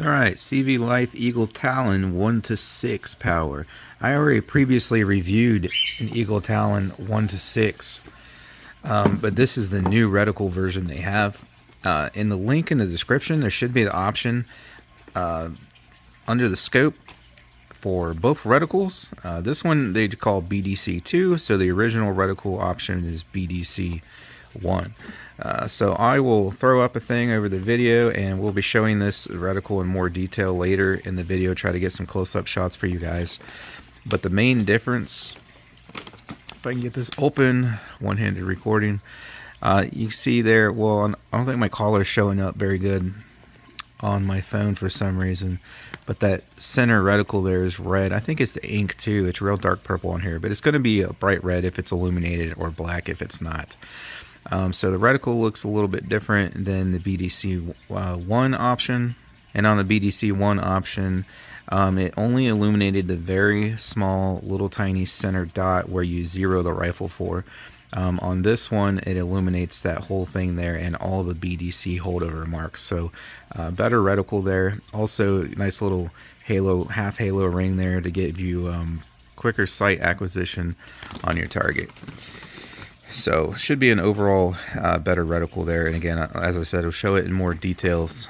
Alright, Cvlife Eagle Talon 1-6 power. I already previously reviewed an Eagle Talon 1-6, but this is the new reticle version they have. In the link in the description, there should be the option under the scope for both reticles. This one they call BDC 2, so the original reticle option is BDC 1. So I will throw up a thing over the video, and we'll be showing this reticle in more detail later in the video, try to get some close-up shots for you guys. But the main difference, if I can get this open, one-handed recording, you see there, well, I don't think my collar is showing up very good on my phone for some reason, but that center reticle there is red. I think it's the ink too. It's real dark purple on here, but it's going to be a bright red if it's illuminated or black if it's not. So the reticle looks a little bit different than the BDC 1 option, and on the BDC 1 option it only illuminated the very small little tiny center dot where you zero the rifle for. On this one it illuminates that whole thing there and all the BDC holdover marks, so better reticle there. Also nice little halo, half halo ring there to give you quicker sight acquisition on your target. So should be an overall better reticle there, and again, as I said, I'll show it in more details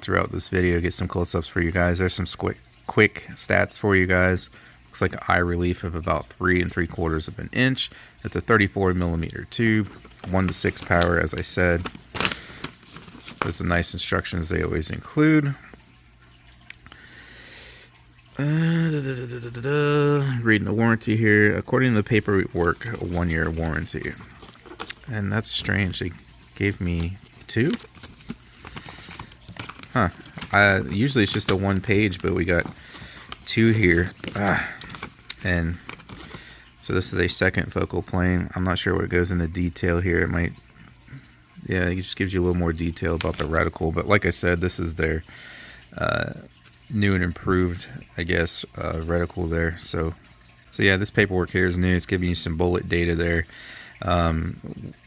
throughout this video, get some close-ups for you guys. There's some quick stats for you guys. Looks like an eye relief of about 3 3/4 of an inch. It's a 34mm tube, 1-6 power, as I said. There's the nice instructions they always include. Reading the warranty here. According to the paperwork, a 1-year warranty. And that's strange. They gave me 2? Huh. Usually it's just a 1 page, but we got 2 here. And so this is a second focal plane. I'm not sure what goes into detail here. It might, yeah, it just gives you a little more detail about the reticle. But like I said, this is their new and improved, I guess, reticle there. So yeah, this paperwork here is new. It's giving you some bullet data there,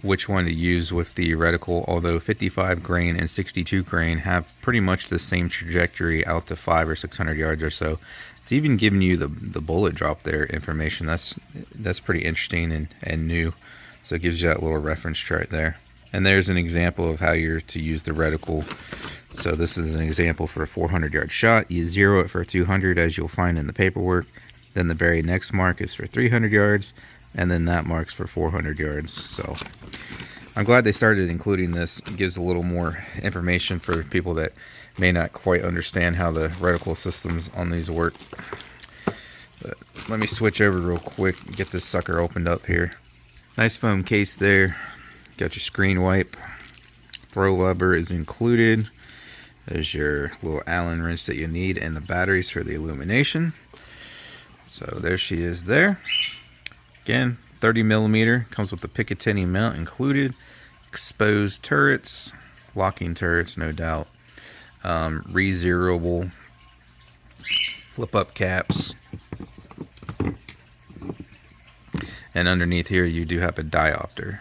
which one to use with the reticle, although 55 grain and 62 grain have pretty much the same trajectory out to 500 or 600 yards or so. It's even giving you the bullet drop there information. That's pretty interesting and new. So it gives you that little reference chart there. And there's an example of how you're to use the reticle. So this is an example for a 400-yard shot. You zero it for 200, as you'll find in the paperwork. Then the very next mark is for 300 yards, and then that marks for 400 yards. So I'm glad they started including this. It gives a little more information for people that may not quite understand how the reticle systems on these work. But let me switch over real quick and get this sucker opened up here. Nice foam case there. Got your screen wipe. Throw lever is included. There's your little Allen wrench that you need, and the batteries for the illumination. So there she is there. Again, 30mm, comes with the Picatinny mount included. Exposed turrets, locking turrets, no doubt. Re-zeroable flip-up caps. And underneath here you do have a diopter.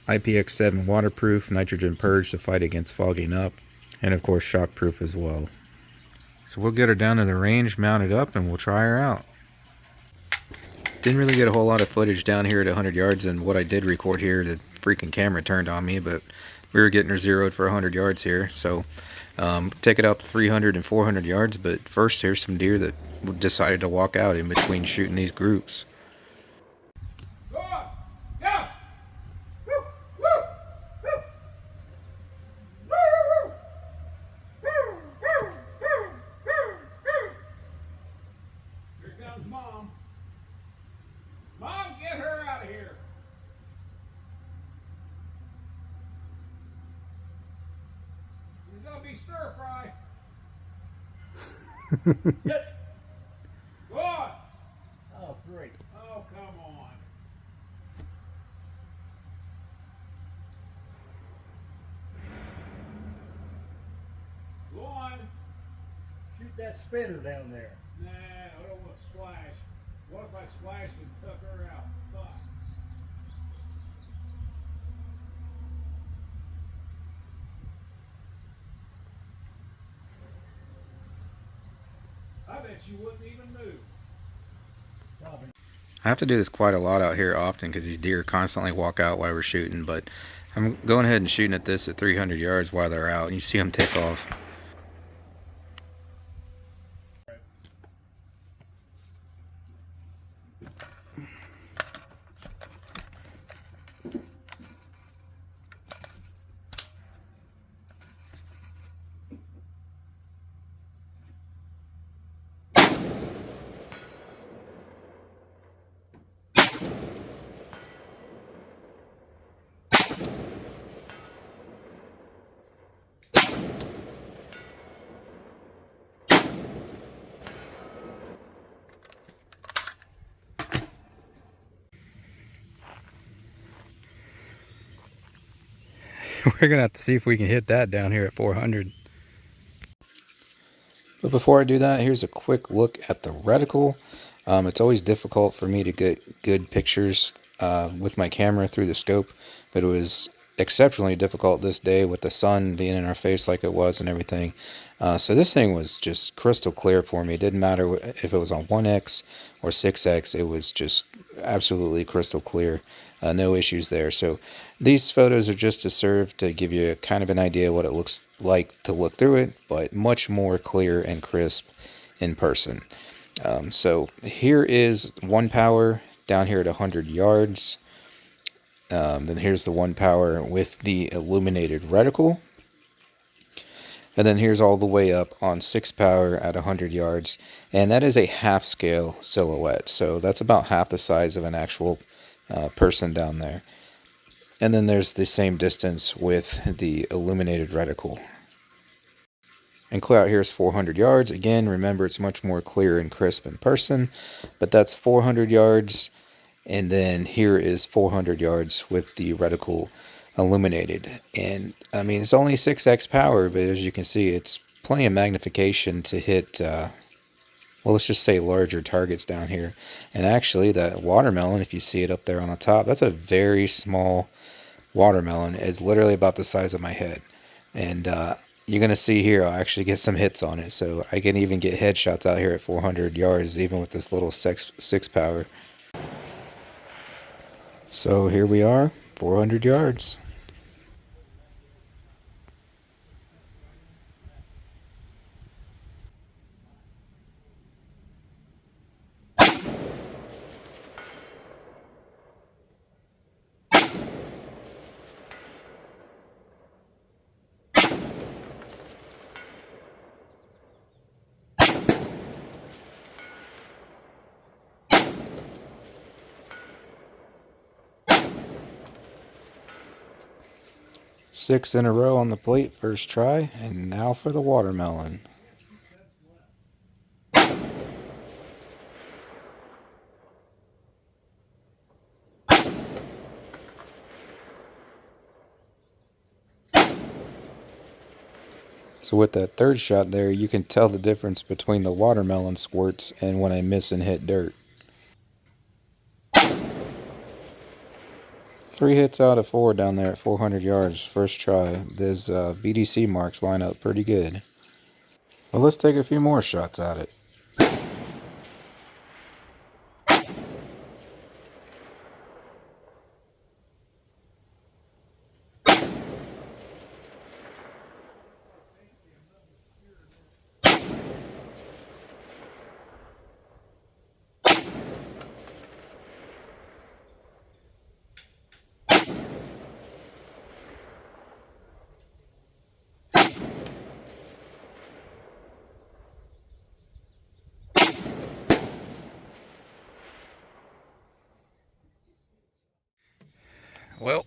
IPX7 waterproof, nitrogen purge to fight against fogging up, and of course shockproof as well. So we'll get her down to the range, mount it up, and we'll try her out. Didn't really get a whole lot of footage down here at 100 yards, and what I did record here, the freaking camera turned on me, but we were getting her zeroed for 100 yards here. So take it out to 300 and 400 yards, but first here's some deer that decided to walk out in between shooting these groups. Stir fry. Get. Go on. Oh, great. Oh, come on. Go on. Shoot that spinner down there. Nah, I don't want to splash. What if I splash and tuck her out? Fuck. I bet you wouldn't even move. Probably. I have to do this quite a lot out here often because these deer constantly walk out while we're shooting, but I'm going ahead and shooting at this at 300 yards while they're out, and you see them take off. We're gonna have to see if we can hit that down here at 400. But before I do that, here's a quick look at the reticle. It's always difficult for me to get good pictures with my camera through the scope, but it was exceptionally difficult this day with the sun being in our face like it was and everything. So this thing was just crystal clear for me. It didn't matter if it was on 1x or 6x, it was just absolutely crystal clear. No issues there. So these photos are just to serve to give you kind of an idea what it looks like to look through it, but much more clear and crisp in person. So here is 1 power down here at 100 yards. Then here's the 1 power with the illuminated reticle. And then here's all the way up on 6 power at 100 yards. And that is a half scale silhouette. So that's about half the size of an actual person down there. And then there's the same distance with the illuminated reticle. And clear out here is 400 yards. Again, remember it's much more clear and crisp in person, but that's 400 yards. And then here is 400 yards with the reticle illuminated. And I mean, it's only 6x power, but as you can see, it's plenty of magnification to hit, well, let's just say larger targets down here. And actually that watermelon, if you see it up there on the top, that's a very small watermelon. It's literally about the size of my head. And you're going to see here, I'll actually get some hits on it. So I can even get headshots out here at 400 yards, even with this little 6 power. So here we are, 400 yards. Six in a row on the plate, first try, and now for the watermelon. So with that third shot there, you can tell the difference between the watermelon squirts and when I miss and hit dirt. 3 hits out of 4 down there at 400 yards, first try. Those BDC marks line up pretty good. Well, let's take a few more shots at it. Well,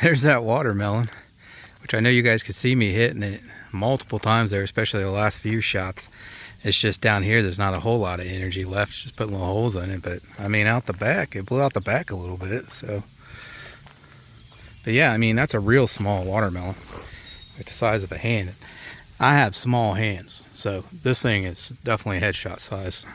there's that watermelon, which I know you guys could see me hitting it multiple times there, especially the last few shots. It's just down here, there's not a whole lot of energy left, just putting little holes in it. But I mean, out the back, it blew out the back a little bit. So, but yeah, I mean, that's a real small watermelon, like the size of a hand. I have small hands, so this thing is definitely headshot size.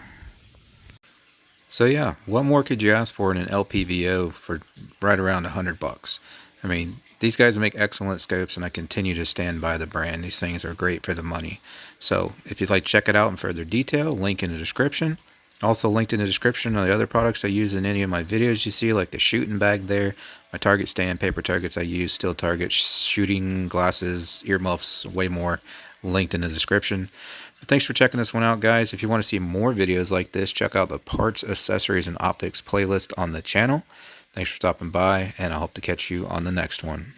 So yeah, what more could you ask for in an LPVO for right around $100? I mean, These guys make excellent scopes, and I continue to stand by the brand. These things are great for the money. So if you'd like to check it out in further detail, link in the description. Also linked in the description are the other products I use in any of my videos you see, like the shooting bag there, my target stand, paper targets I use, steel targets, shooting glasses, earmuffs, way more, linked in the description. But thanks for checking this one out, guys. If you want to see more videos like this, check out the parts, accessories, and optics playlist on the channel. Thanks for stopping by, and I hope to catch you on the next one.